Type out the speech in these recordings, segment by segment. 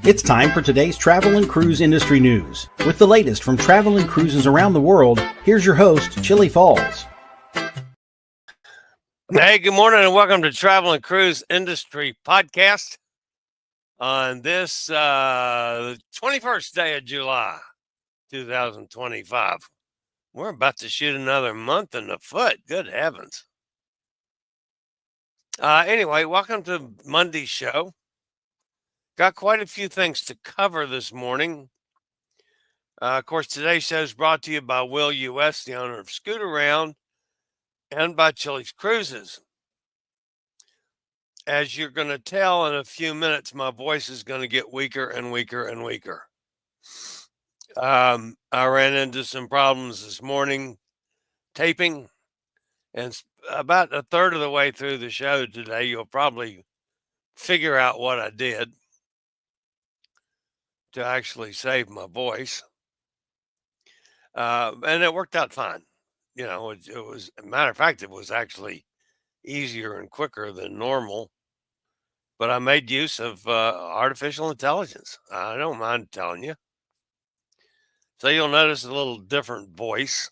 It's time for today's travel and cruise industry news. With the latest from travel and cruises around the world, here's your host, Chillie Falls. Hey, good morning and welcome to Travel and Cruise Industry Podcast on this 21st day of July, 2025. We're about to shoot another month in the foot. Good heavens. Anyway, welcome to Monday's show. Got quite a few things to cover this morning. Of course, today's show is brought to you by Will U.S., the owner of Scoot Around, and by Chillie's Cruises. As you're going to tell in a few minutes, my voice is going to get weaker and weaker and weaker. I ran into some problems this morning taping, and about a third of the way through the show today, you'll probably figure out what I did to actually save my voice. And it worked out fine. You know, it was, a matter of fact, it was actually easier and quicker than normal. But I made use of artificial intelligence. I don't mind telling you. So you'll notice a little different voice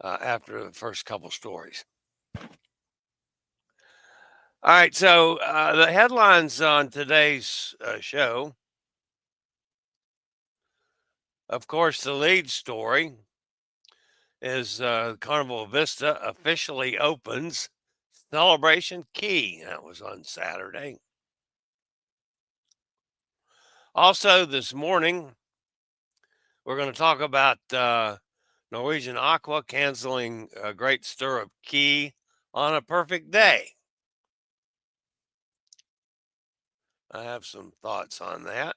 after the first couple stories. All right, so the headlines on today's show. Of course, the lead story is Carnival Vista officially opens Celebration Key. That was on Saturday. Also, this morning, we're going to talk about Norwegian Aqua canceling Great Stirrup Key on a perfect day. I have some thoughts on that.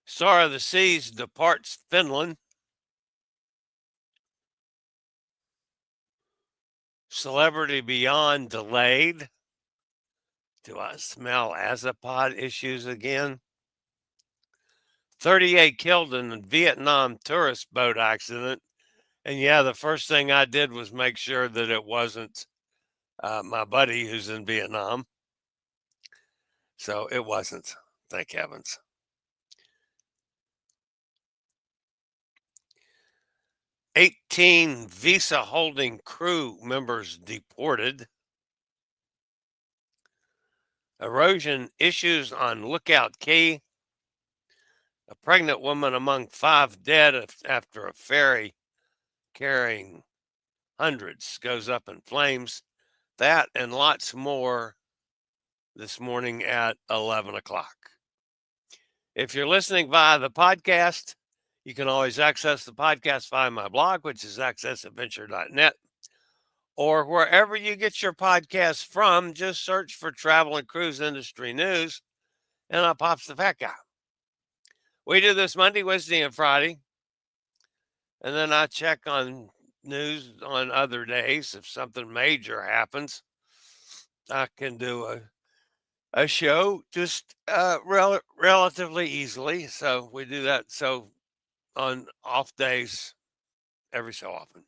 Star of the Seas departs Finland. Celebrity Beyond delayed. Do I smell azapod issues again? 38 killed in a Vietnam tourist boat accident. And yeah, the first thing I did was make sure that it wasn't my buddy who's in Vietnam. So it wasn't, thank heavens. $18 VISA Holding Crew members deported. Erosion issues on Lookout Cay. A pregnant woman among 5 dead after a ferry carrying hundreds goes up in flames. That and lots more this morning at 11 o'clock. If you're listening via the podcast, you can always access the podcast via my blog, which is accessadventure.net, or wherever you get your podcasts from. Just search for Travel and Cruise Industry News, and up pops the fat guy. We do this Monday, Wednesday, and Friday, and then I check on news on other days. If something major happens, I can do a show just relatively easily. So we do that. So on off days every so often.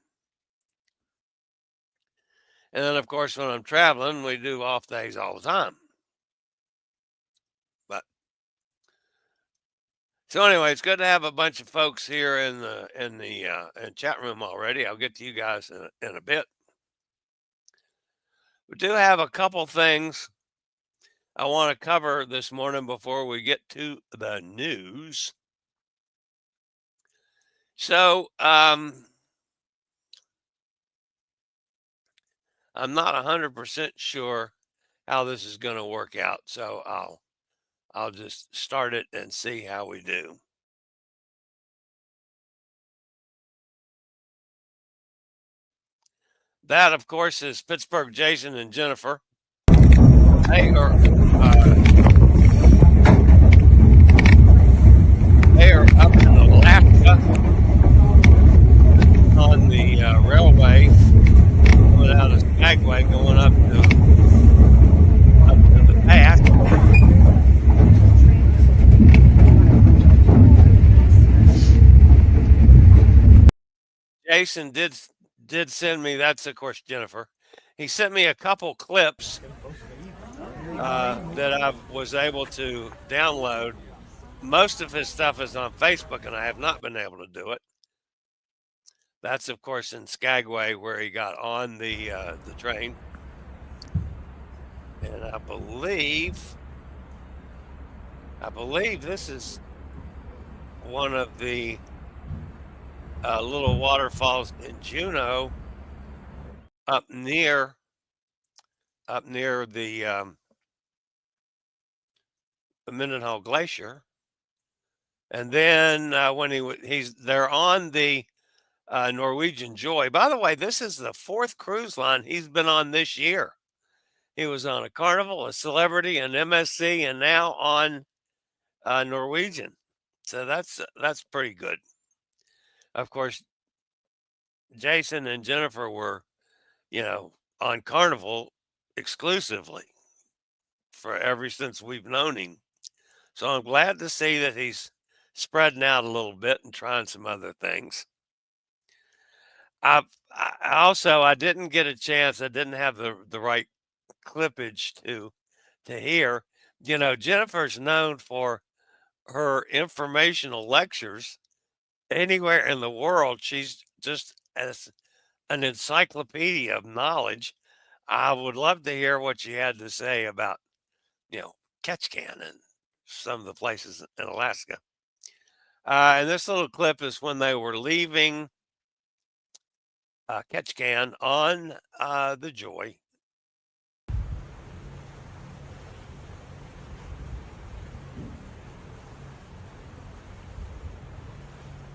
And then, of course, when I'm traveling, we do off days all the time. But so anyway, it's good to have a bunch of folks here in the chat room already. I'll get to you guys in a bit. We do have a couple things I want to cover this morning before we get to the news. So I'm not 100% sure how this is going to work out. So I'll just start it and see how we do. That, of course, is Pittsburgh Jason and Jennifer. They are up in Alaska on the railway, coming out of Skagway, going up to the pass. Jason did send me, that's of course Jennifer. He sent me a couple clips that I was able to download. Most of his stuff is on Facebook, and I have not been able to do it. That's, of course, in Skagway, where he got on the train. And I believe this is one of the little waterfalls in Juneau, up near the Mendenhall Glacier. And then when they're on the Norwegian Joy. By the way, this is the 4th cruise line he's been on this year. He was on a Carnival, a Celebrity, an MSC, and now on Norwegian. So that's pretty good. Of course, Jason and Jennifer were, on Carnival exclusively ever since we've known him. So I'm glad to see that he's spreading out a little bit and trying some other things. I didn't get a chance. I didn't have the right clippage to hear. Jennifer's known for her informational lectures. Anywhere in the world, she's just as an encyclopedia of knowledge. I would love to hear what she had to say about, Ketchikan and some of the places in Alaska. And this little clip is when they were leaving Ketchikan on the Joy.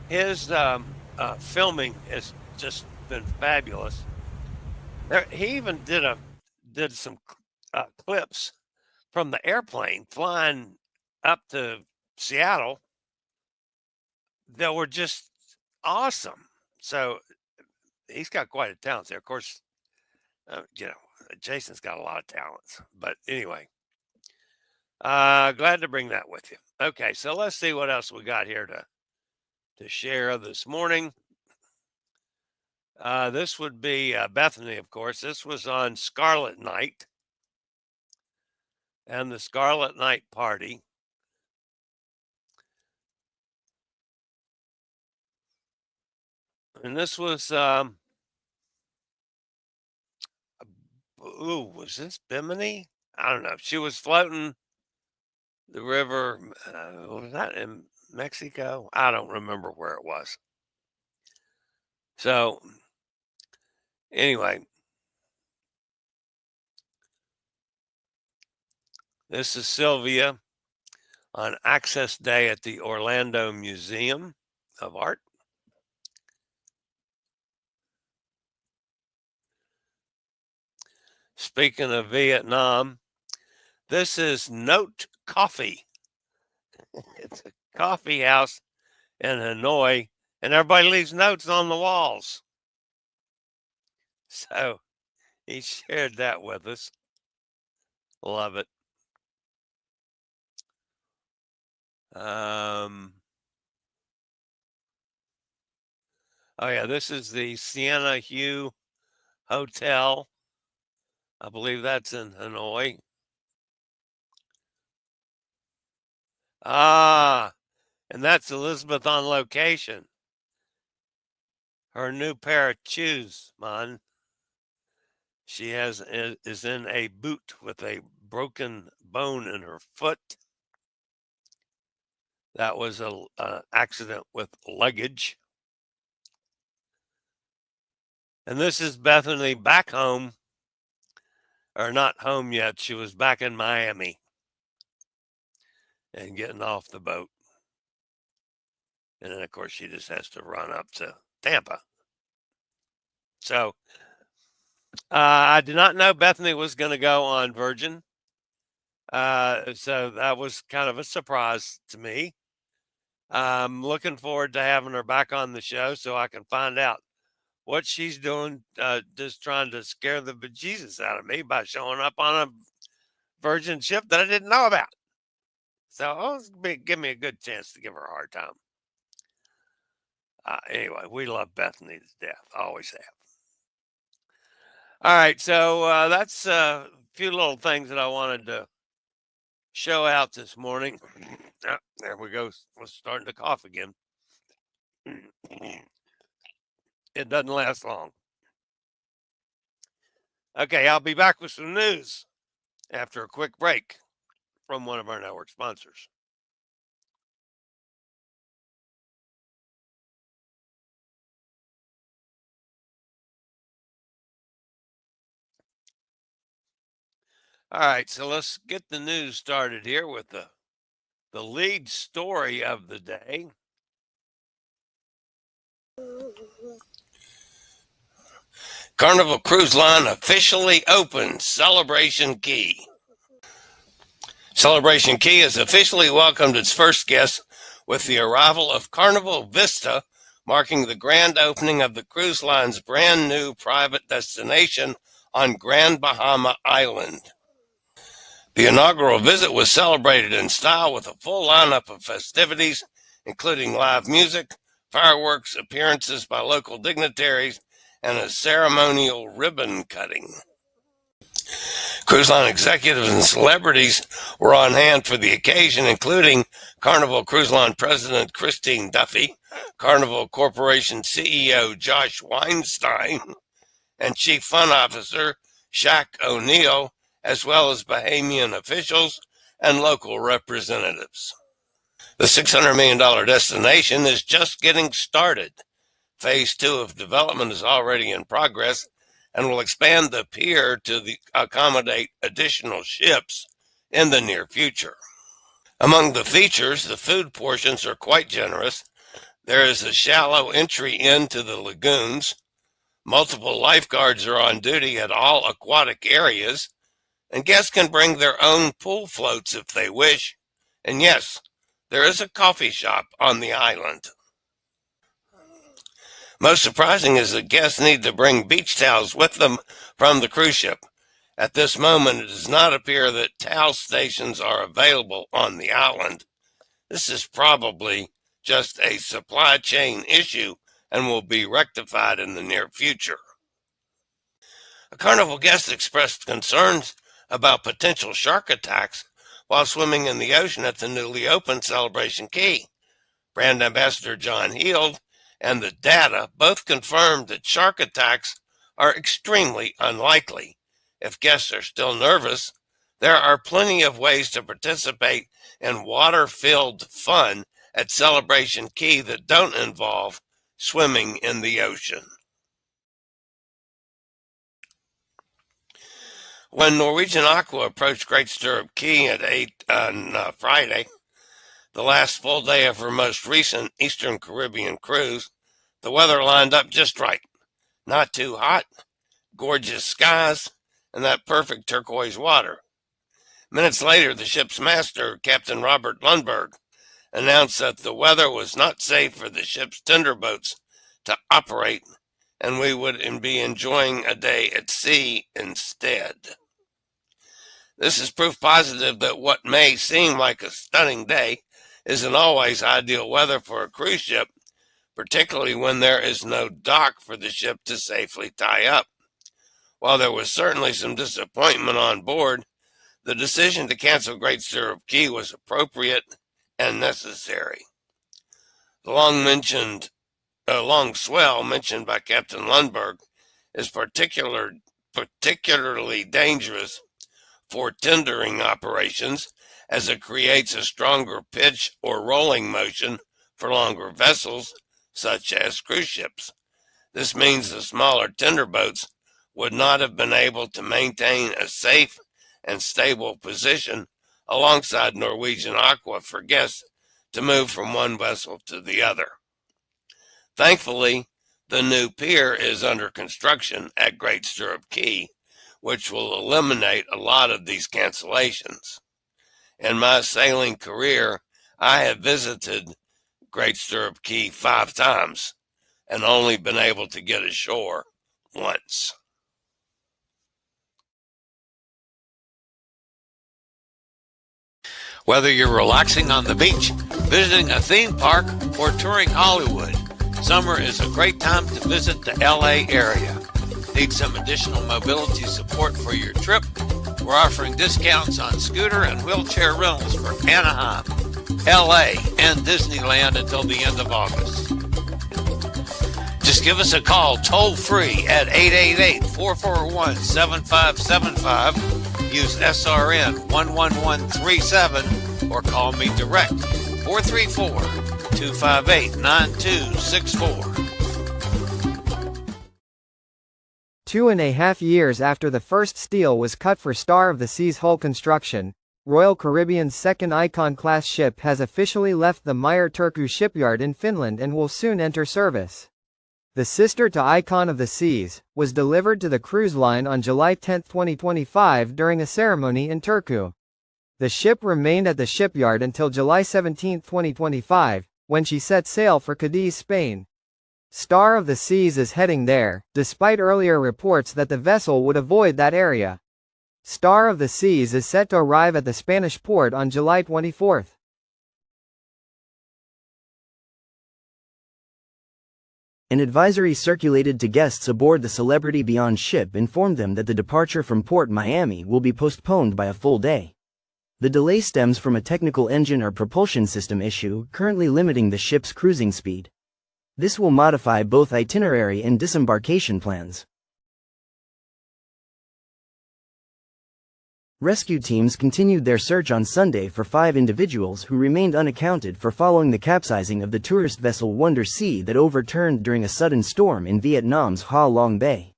His filming has just been fabulous. He even did some clips from the airplane flying up to Seattle that were just awesome. So he's got quite a talent there. Of course, Jason's got a lot of talents. But anyway, glad to bring that with you. Okay, so let's see what else we got here to share this morning. This would be Bethany, of course. This was on Scarlet Night and the Scarlet Night party. And this was, was this Bimini? I don't know. She was floating the river. Was that in Mexico? I don't remember where it was. So, anyway, this is Sylvia on Access Day at the Orlando Museum of Art. Speaking of Vietnam, this is Note Coffee. It's a coffee house in Hanoi, and everybody leaves notes on the walls. So he shared that with us. Love it. Oh yeah, this is the Sienna Hue Hotel. I believe that's in Hanoi. And that's Elizabeth on location. Her new pair of shoes, man. She is in a boot with a broken bone in her foot. That was an accident with luggage. And this is Bethany back home, or not home yet. She was back in Miami and getting off the boat. And then, of course, she just has to run up to Tampa. So I did not know Bethany was going to go on Virgin. So that was kind of a surprise to me. I'm looking forward to having her back on the show so I can find out what she's doing, just trying to scare the bejesus out of me by showing up on a Virgin ship that I didn't know about. So give me a good chance to give her a hard time. Anyway, we love Bethany to death. Always have. All right, so that's a few little things that I wanted to show out this morning. There we go. We're starting to cough again. It doesn't last long. Okay, I'll be back with some news after a quick break from one of our network sponsors. All right, so let's get the news started here with the lead story of the day. Carnival Cruise Line officially opens Celebration Cay. Celebration Cay has officially welcomed its first guests with the arrival of Carnival Vista, marking the grand opening of the cruise line's brand new private destination on Grand Bahama Island. The inaugural visit was celebrated in style with a full lineup of festivities, including live music, fireworks, appearances by local dignitaries, and a ceremonial ribbon cutting. Cruise line executives and celebrities were on hand for the occasion, including Carnival Cruise Line President Christine Duffy, Carnival Corporation CEO Josh Weinstein, and Chief Fun Officer Shaq O'Neill, as well as Bahamian officials and local representatives. The $600 million destination is just getting started. Phase 2 of development is already in progress and will expand the pier to accommodate additional ships in the near future. Among the features, the food portions are quite generous. There is a shallow entry into the lagoons. Multiple lifeguards are on duty at all aquatic areas, and guests can bring their own pool floats if they wish. And yes, there is a coffee shop on the island. Most surprising is that guests need to bring beach towels with them from the cruise ship. At this moment, it does not appear that towel stations are available on the island. This is probably just a supply chain issue and will be rectified in the near future. A Carnival guest expressed concerns about potential shark attacks while swimming in the ocean at the newly opened Celebration Cay. Brand Ambassador John Heald and the data both confirmed that shark attacks are extremely unlikely. If guests are still nervous, there are plenty of ways to participate in water-filled fun at Celebration Cay that don't involve swimming in the ocean. When Norwegian Aqua approached Great Stirrup Cay at 8 on Friday, the last full day of her most recent Eastern Caribbean cruise, the weather lined up just right. Not too hot, gorgeous skies, and that perfect turquoise water. Minutes later, the ship's master, Captain Robert Lundberg, announced that the weather was not safe for the ship's tender boats to operate, and we would be enjoying a day at sea instead. This is proof positive that what may seem like a stunning day isn't always ideal weather for a cruise ship, particularly when there is no dock for the ship to safely tie up. While there was certainly some disappointment on board, the decision to cancel Great Stirrup Cay was appropriate and necessary. The long swell mentioned by Captain Lundberg is particularly dangerous for tendering operations, as it creates a stronger pitch or rolling motion for longer vessels, such as cruise ships. This means the smaller tender boats would not have been able to maintain a safe and stable position alongside Norwegian Aqua for guests to move from one vessel to the other. Thankfully, the new pier is under construction at Great Stirrup Cay, which will eliminate a lot of these cancellations. In my sailing career, I have visited Great Stirrup Cay 5 times and only been able to get ashore once. Whether you're relaxing on the beach, visiting a theme park, or touring Hollywood, summer is a great time to visit the LA area. Need some additional mobility support for your trip? We're offering discounts on scooter and wheelchair rentals for Anaheim, LA, and Disneyland until the end of August. Just give us a call toll free at 888-441-7575. Use SRN 11137 or call me direct 434-258-9264. 2.5 years after the first steel was cut for Star of the Seas hull construction, Royal Caribbean's second Icon-class ship has officially left the Meyer Turku shipyard in Finland and will soon enter service. The sister to Icon of the Seas was delivered to the cruise line on July 10, 2025 during a ceremony in Turku. The ship remained at the shipyard until July 17, 2025, when she set sail for Cadiz, Spain. Star of the Seas is heading there, despite earlier reports that the vessel would avoid that area. Star of the Seas is set to arrive at the Spanish port on July 24. An advisory circulated to guests aboard the Celebrity Beyond ship informed them that the departure from Port Miami will be postponed by a full day. The delay stems from a technical engine or propulsion system issue currently limiting the ship's cruising speed. This will modify both itinerary and disembarkation plans. Rescue teams continued their search on Sunday for 5 individuals who remained unaccounted for following the capsizing of the tourist vessel Wonder Sea that overturned during a sudden storm in Vietnam's Ha Long Bay.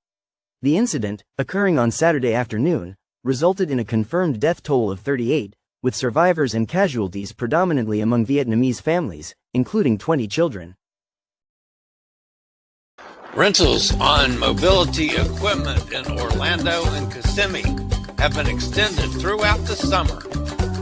The incident, occurring on Saturday afternoon, resulted in a confirmed death toll of 38, with survivors and casualties predominantly among Vietnamese families, including 20 children. Rentals on mobility equipment in Orlando and Kissimmee have been extended throughout the summer.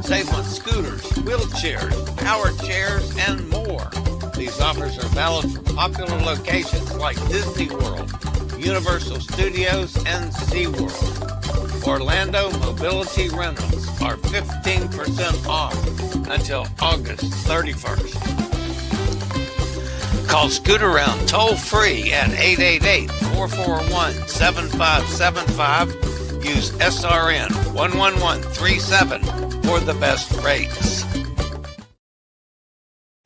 Save on scooters, wheelchairs, power chairs, and more. These offers are valid for popular locations like Disney World, Universal Studios, and SeaWorld. Orlando mobility rentals are 15% off until August 31st. Call Scootaround toll free at 888-441-7575. Use SRN 11137 for the best rates.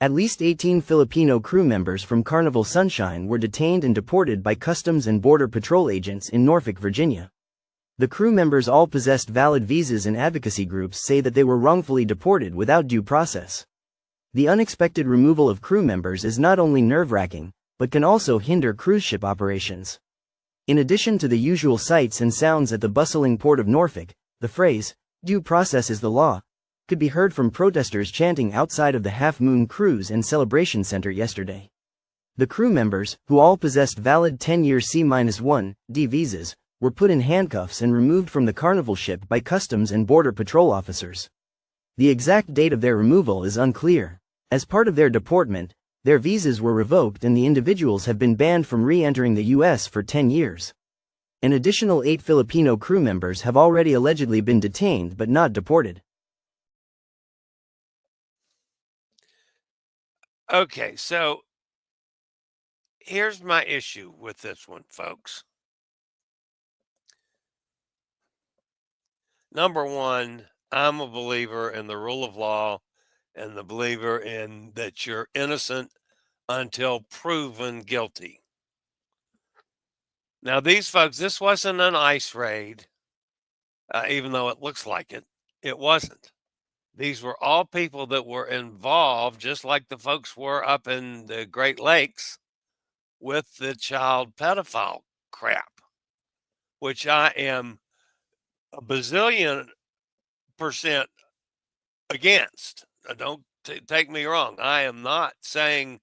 At least 18 Filipino crew members from Carnival Sunshine were detained and deported by Customs and Border Patrol agents in Norfolk, Virginia. The crew members all possessed valid visas, and advocacy groups say that they were wrongfully deported without due process. The unexpected removal of crew members is not only nerve-wracking, but can also hinder cruise ship operations. In addition to the usual sights and sounds at the bustling port of Norfolk, the phrase, "due process is the law," could be heard from protesters chanting outside of the Half Moon Cruise and Celebration Center yesterday. The crew members, who all possessed valid 10-year C-1D visas, were put in handcuffs and removed from the Carnival ship by Customs and Border Patrol officers. The exact date of their removal is unclear. As part of their deportment, their visas were revoked and the individuals have been banned from re-entering the U.S. for 10 years. An additional 8 Filipino crew members have already allegedly been detained but not deported. Okay, so here's my issue with this one, folks. Number one, I'm a believer in the rule of law and the believer in that you're innocent until proven guilty. Now, these folks, this wasn't an ICE raid, even though it looks like it. It wasn't. These were all people that were involved, just like the folks were up in the Great Lakes with the child pedophile crap, which I am a bazillion percent against. Don't take me wrong. I am not saying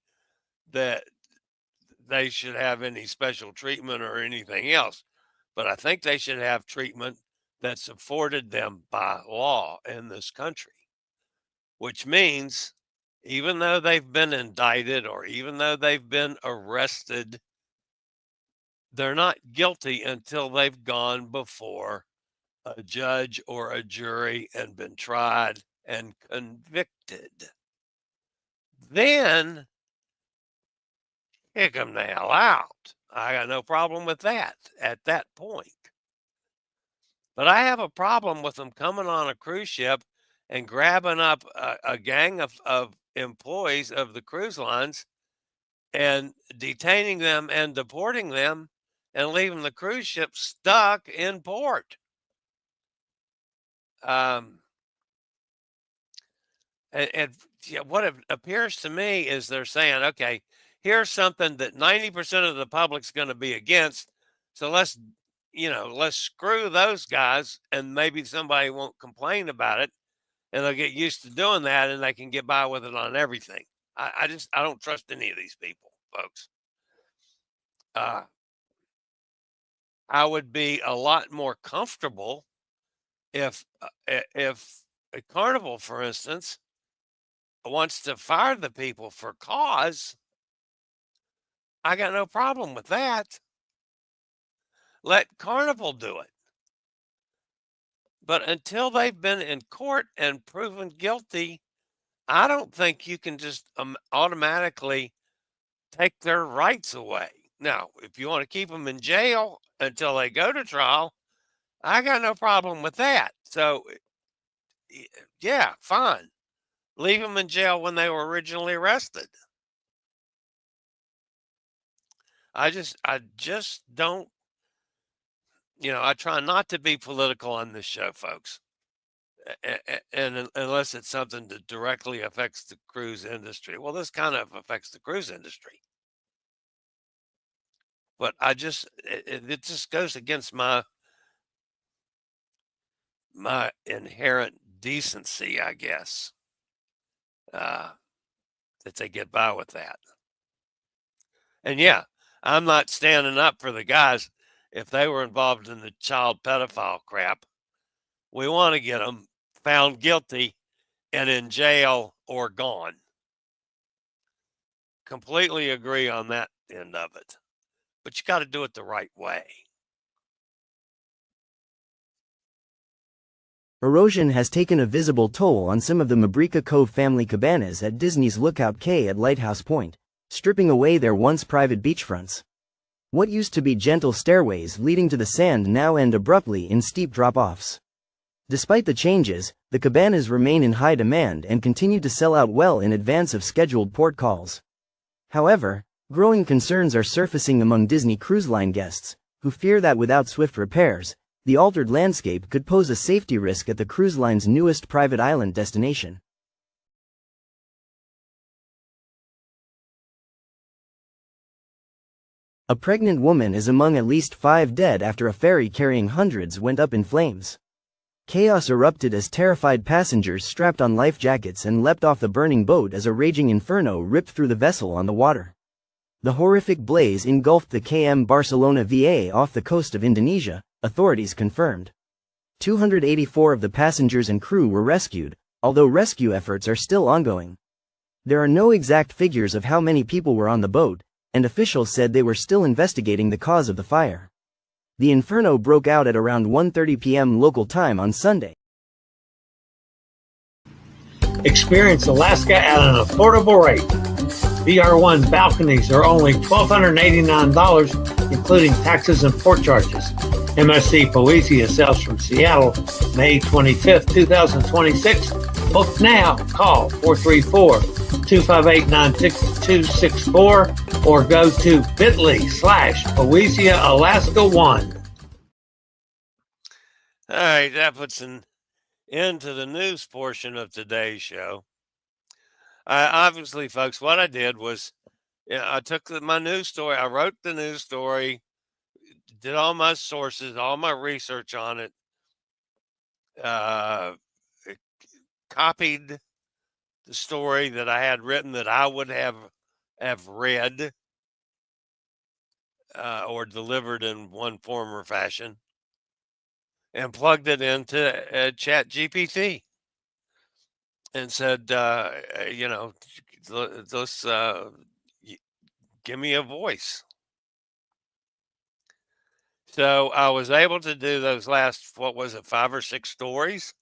that they should have any special treatment or anything else, but I think they should have treatment that's afforded them by law in this country. Which means even though they've been indicted or even though they've been arrested, they're not guilty until they've gone before a judge or a jury and been tried and convicted. Then kick them the hell out. I got no problem with that at that point. But I have a problem with them coming on a cruise ship and grabbing up a gang of employees of the cruise lines and detaining them and deporting them and leaving the cruise ship stuck in port. And what it appears to me is they're saying, okay, here's something that 90% of the public's going to be against. So let's screw those guys, and maybe somebody won't complain about it, and they'll get used to doing that, and they can get by with it on everything. I don't trust any of these people, folks. I would be a lot more comfortable if a Carnival, for instance, wants to fire the people for cause. I got no problem with that. Let Carnival do it. But until they've been in court and proven guilty, I don't think you can just automatically take their rights away. Now, if you want to keep them in jail until they go to trial, I got no problem with that. So, yeah, fine. Leave them in jail when they were originally arrested. I just don't, I try not to be political on this show, folks. And unless it's something that directly affects the cruise industry. Well, this kind of affects the cruise industry. But it just goes against my inherent decency, I guess, that they get by with that. And yeah, I'm not standing up for the guys if they were involved in the child pedophile crap. We want to get them found guilty and in jail or gone. Completely agree on that end of it. But you got to do it the right way. Erosion has taken a visible toll on some of the Mabrika Cove family cabanas at Disney's Lookout Cay at Lighthouse Point, stripping away their once private beachfronts. What used to be gentle stairways leading to the sand now end abruptly in steep drop-offs. Despite the changes, the cabanas remain in high demand and continue to sell out well in advance of scheduled port calls. However, growing concerns are surfacing among Disney Cruise Line guests, who fear that without swift repairs, the altered landscape could pose a safety risk at the cruise line's newest private island destination. A pregnant woman is among at least 5 dead after a ferry carrying hundreds went up in flames. Chaos erupted as terrified passengers strapped on life jackets and leapt off the burning boat as a raging inferno ripped through the vessel on the water. The horrific blaze engulfed the KM Barcelona VA off the coast of Indonesia, authorities confirmed. 284 of the passengers and crew were rescued, although rescue efforts are still ongoing. There are no exact figures of how many people were on the boat, and officials said they were still investigating the cause of the fire. The inferno broke out at around 1:30 p.m. local time on Sunday. Experience Alaska at an affordable rate. VR1 balconies are only $1,289, including taxes and port charges. MSC Poesia sails from Seattle, May 25th, 2026. Book now. Call 434-258-9264 or go to bit.ly/Poesia Alaska 1. All right, that puts an end to the news portion of today's show. Obviously, folks, what I did was I took my news story, I wrote the news story, did all my sources, all my research on it, copied the story that I had written that I would have read or delivered in one form or fashion, and plugged it into Chat GPT and said, let's give me a voice. So I was able to do those last, 5 or 6 stories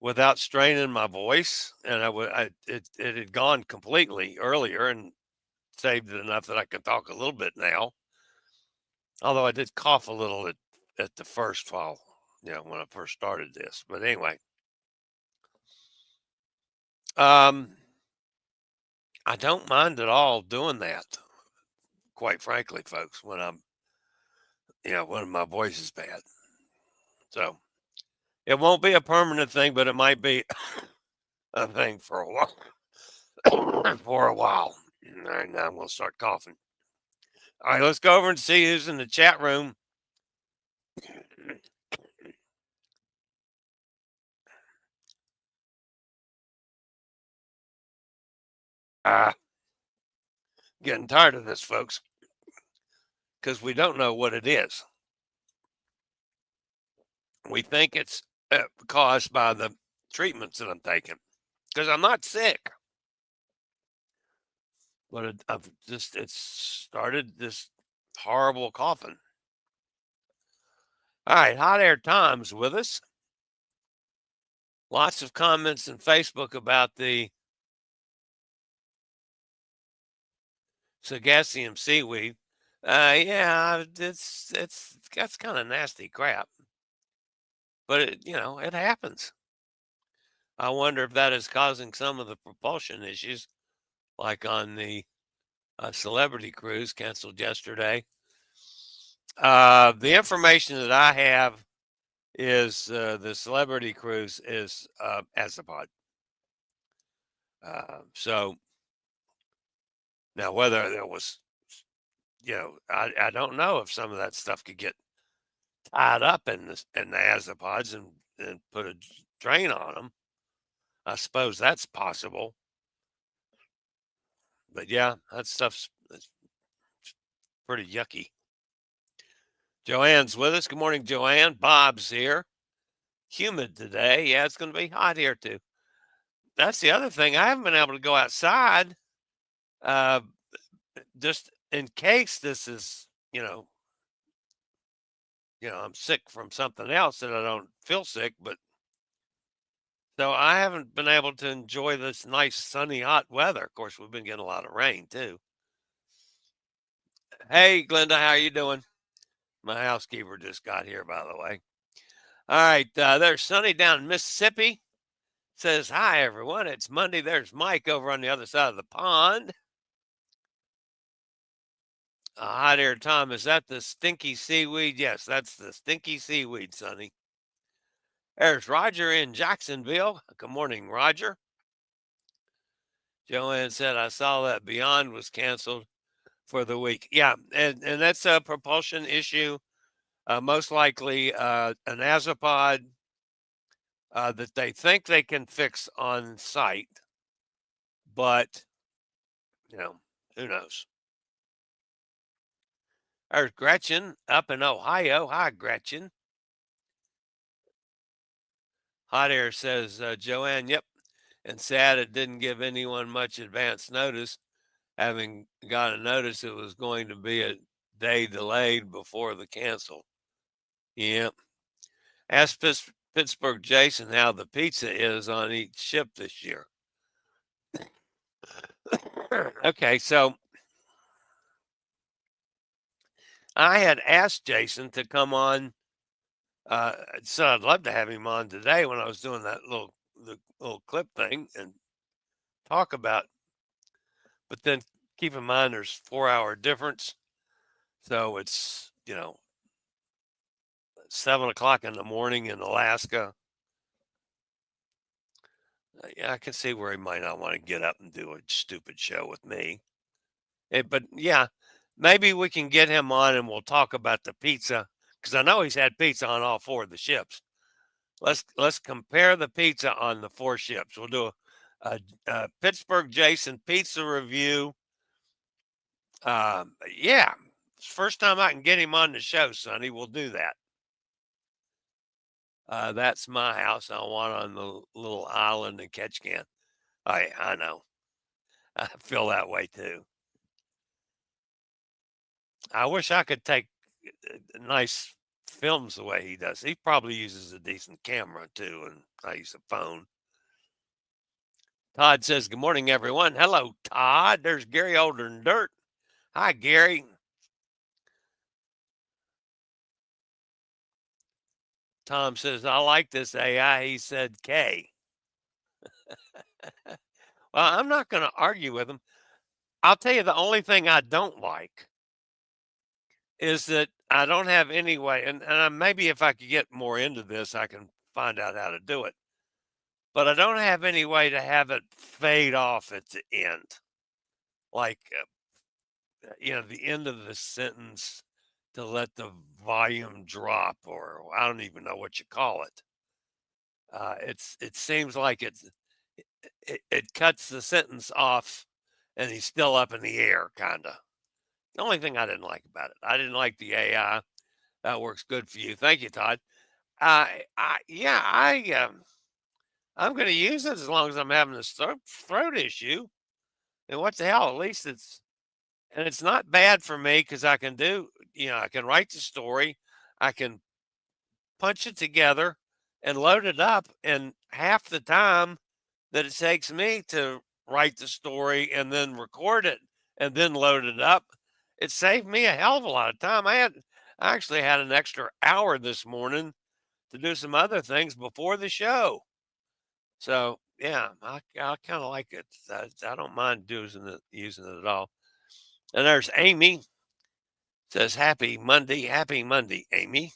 without straining my voice. And it had gone completely earlier and saved it enough that I could talk a little bit now. Although I did cough a little at the first while, when I first started this. But anyway, I don't mind at all doing that, quite frankly, folks, when I'm, when my voice is bad. So it won't be a permanent thing, but it might be a thing for a while. For a while. All right, now I'm going to start coughing. All right, let's go over and see who's in the chat room. Getting tired of this, folks, because we don't know what it is. We think it's caused by the treatments that I'm taking, because I'm not sick. But it's started this horrible coughing. All right, Hot Air Tom's with us. Lots of comments on Facebook about the Sagacium seaweed. Yeah, that's kind of nasty crap. But it happens. I wonder if that is causing some of the propulsion issues, like on the Celebrity cruise canceled yesterday. The information that I have is the Celebrity cruise is Azapod. So now whether there was, I don't know if some of that stuff could get tied up in the Azapods and put a drain on them. I suppose that's possible. But yeah, that stuff's pretty yucky. Joanne's with us. Good morning, Joanne. Bob's here. Humid today. Yeah, it's going to be hot here too. That's the other thing. I haven't been able to go outside just in case this is, I'm sick from something else that I don't feel sick, but so I haven't been able to enjoy this nice, sunny, hot weather. Of course, we've been getting a lot of rain too. Hey, Glenda, how are you doing? My housekeeper just got here, by the way. All right, there's Sunny down in Mississippi. Says, hi, everyone. It's Monday. There's Mike over on the other side of the pond. Hot Air Tom, is that the stinky seaweed? Yes, that's the stinky seaweed, Sonny. There's Roger in Jacksonville. Good morning, Roger. Joanne said, I saw that Beyond was canceled for the week. Yeah, and that's a propulsion issue. Most likely an Azapod that they think they can fix on site. But, who knows? There's Gretchen up in Ohio. Hi, Gretchen. Hot Air says, Joanne, yep. And sad it didn't give anyone much advance notice, having got a notice it was going to be a day delayed before the cancel. Yep. Ask Pittsburgh Jason how the pizza is on each ship this year. Okay, so I had asked Jason to come on. So I'd love to have him on today when I was doing that little clip thing and talk about. But then keep in mind there's 4-hour difference, so it's 7 o'clock in the morning in Alaska. Yeah, I can see where he might not want to get up and do a stupid show with me. But yeah, maybe we can get him on and we'll talk about the pizza, because I know he's had pizza on all 4 of the ships. Let's compare the pizza on the 4 ships. We'll do a Pittsburgh Jason pizza review. Yeah, it's the first time I can get him on the show, Sonny. We'll do that. That's my house. I want on the little island in Ketchikan. I know. I feel that way too. I wish I could take nice films the way he does. He probably uses a decent camera too, and I use a phone. Todd says, good morning, everyone. Hello, Todd. There's Gary Older than Dirt. Hi, Gary. Tom says, I like this AI. He said K. Well, I'm not going to argue with him. I'll tell you the only thing I don't like is that I don't have any way, and maybe if I could get more into this, I can find out how to do it. But I don't have any way to have it fade off at the end. Like, the end of the sentence to let the volume drop, or I don't even know what you call it. It seems like it cuts the sentence off and he's still up in the air, kind of. The only thing I didn't like about it. I didn't like the AI. That works good for you. Thank you, Todd. Yeah, I'm going to use it as long as I'm having this throat issue. And what the hell? At least it's not bad for me because I can I can write the story, I can punch it together and load it up. And half the time that it takes me to write the story and then record it and then load it up, it saved me a hell of a lot of time. I actually had an extra hour this morning to do some other things before the show. So yeah, I kind of like it. I don't mind using it at all. And there's Amy says, Happy Monday, Amy.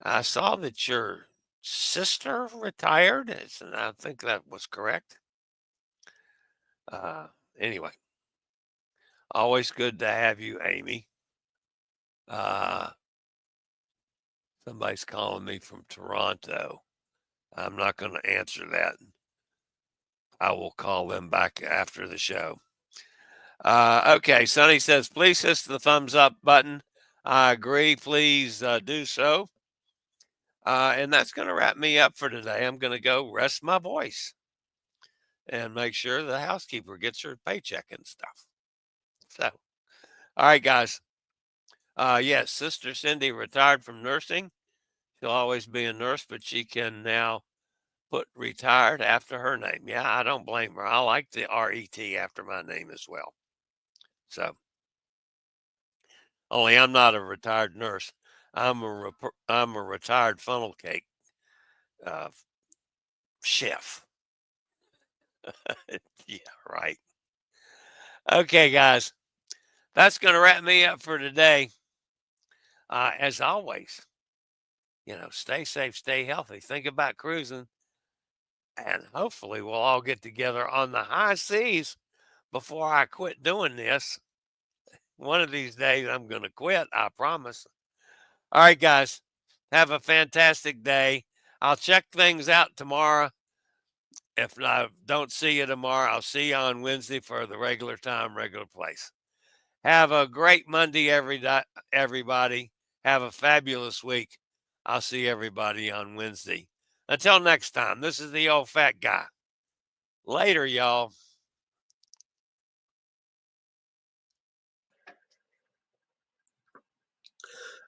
I saw that your sister retired, and I think that was correct. Anyway, always good to have you, Amy. Somebody's calling me from Toronto. I'm not going to answer that. I will call them back after the show. Okay, Sonny says, please hit the thumbs up button. I agree. Please do so. And that's going to wrap me up for today. I'm going to go rest my voice and make sure the housekeeper gets her paycheck and stuff. So, all right, guys. Yes, Sister Cindy retired from nursing. She'll always be a nurse, but she can now put retired after her name. Yeah, I don't blame her. I like the RET after my name as well. So, only I'm not a retired nurse. I'm a retired funnel cake chef. Yeah, right. Okay, guys, that's going to wrap me up for today. As always, stay safe, stay healthy. Think about cruising, and hopefully we'll all get together on the high seas before I quit doing this. One of these days, I'm going to quit. I promise. All right, guys, have a fantastic day. I'll check things out tomorrow. If I don't see you tomorrow, I'll see you on Wednesday for the regular time, regular place. Have a great Monday, everybody. Have a fabulous week. I'll see everybody on Wednesday. Until next time, this is the old fat guy. Later, y'all.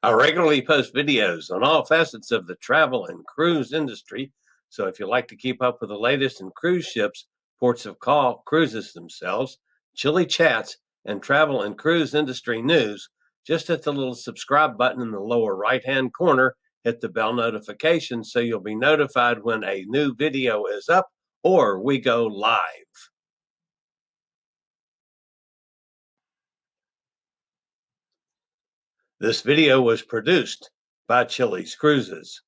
I regularly post videos on all facets of the travel and cruise industry. So if you like to keep up with the latest in cruise ships, ports of call, cruises themselves, chilly chats, and travel and cruise industry news, just hit the little subscribe button in the lower right-hand corner, hit the bell notification so you'll be notified when a new video is up or we go live. This video was produced by Chillie's Cruises.